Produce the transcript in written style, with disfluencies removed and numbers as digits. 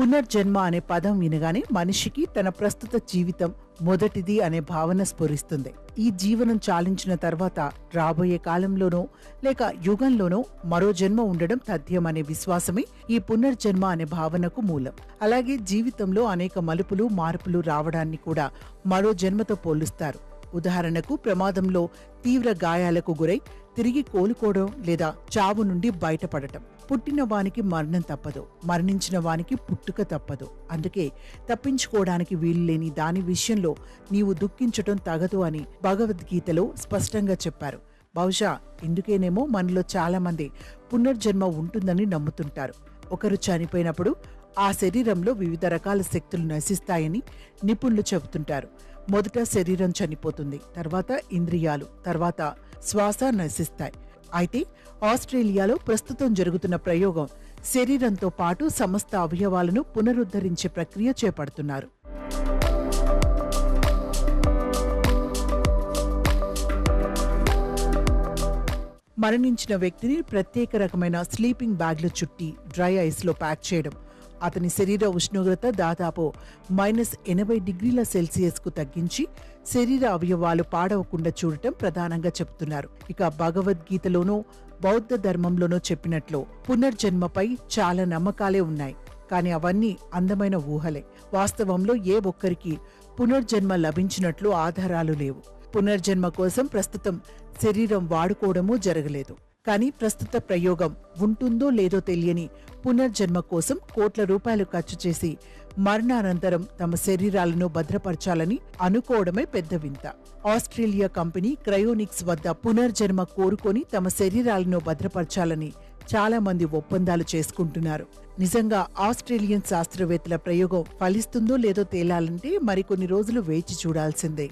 పునర్జన్మ అనే పదం వినగానే మనిషికి తన ప్రస్తుత జీవితం మొదటిది అనే భావన స్ఫురిస్తుంది. ఈ జీవనం చాలించిన తర్వాత రాబోయే కాలంలోనో లేక యుగంలోనో మరో జన్మ ఉండడం తథ్యం అనే విశ్వాసమే ఈ పునర్జన్మ అనే భావనకు మూలం. అలాగే జీవితంలో అనేక మలుపులు మార్పులు రావడాన్ని కూడా మరో జన్మతో పోలుస్తారు. ఉదాహరణకు ప్రమాదంలో తీవ్ర గాయాలకు గురై తిరిగి కోలుకోవడం లేదా చావు నుండి బయటపడటం. పుట్టిన వానికి మరణం తప్పదు, మరణించిన వానికి పుట్టుక తప్పదు. అందుకే తప్పించుకోవడానికి వీలులేని దాని విషయంలో నీవు దుఃఖించటం తగదు అని భగవద్గీతలో స్పష్టంగా చెప్పారు. బహుశా ఇందుకేనేమో మనలో చాలా మంది పునర్జన్మ ఉంటుందని నమ్ముతుంటారు. ఒకరు చనిపోయినప్పుడు ఆ శరీరంలో వివిధ రకాల శక్తులు నశిస్తాయని నిపుణులు చెబుతుంటారు. మొదట శరీరం చనిపోతుంది, తర్వాత ఇంద్రియాలు, తర్వాత శ్వాస నశిస్తాయి. అయితే ఆస్ట్రేలియాలో ప్రస్తుతం జరుగుతున్న ప్రయోగం శరీరంతో పాటు సమస్త అవయవాలను పునరుద్ధరించే ప్రక్రియ చేపడుతున్నారు. మరణించిన వ్యక్తిని ప్రత్యేక రకమైన స్లీపింగ్ బ్యాగ్లో చుట్టి డ్రై ఐస్లో ప్యాక్ చేయడం, అతని శరీర ఉష్ణోగ్రత దాదాపు -80°C తగ్గించి శరీర అవయవాలు పాడవకుండా చూడటం ప్రధానంగా చెబుతున్నారు. ఇక భగవద్గీతలోనూ బౌద్ధ ధర్మంలోనూ చెప్పినట్లు పునర్జన్మపై చాలా నమ్మకాలే ఉన్నాయి. కానీ అవన్నీ అందమైన ఊహలే. వాస్తవంలో ఏ ఒక్కరికి పునర్జన్మ లభించినట్లు ఆధారాలు లేవు. పునర్జన్మ కోసం ప్రస్తుతం శరీరం వాడుకోవడమూ జరగలేదు. కానీ ప్రస్తుత ప్రయోగం ఉంటుందో లేదో తెలియని పునర్జన్మ కోసం కోట్ల రూపాయలు ఖర్చు చేసి మరణానంతరం తమ శరీరాలను భద్రపరచాలని అనుకోవడమే పెద్ద వింత. ఆస్ట్రేలియా కంపెనీ క్రయోనిక్స్ వద్ద పునర్జన్మ కోరుకొని తమ శరీరాలను భద్రపరచాలని చాలా మంది ఒప్పందాలు చేసుకుంటున్నారు. నిజంగా ఆస్ట్రేలియన్ శాస్త్రవేత్తల ప్రయోగం ఫలిస్తుందో లేదో తేలాలంటే మరికొన్ని రోజులు వేచి చూడాల్సిందే.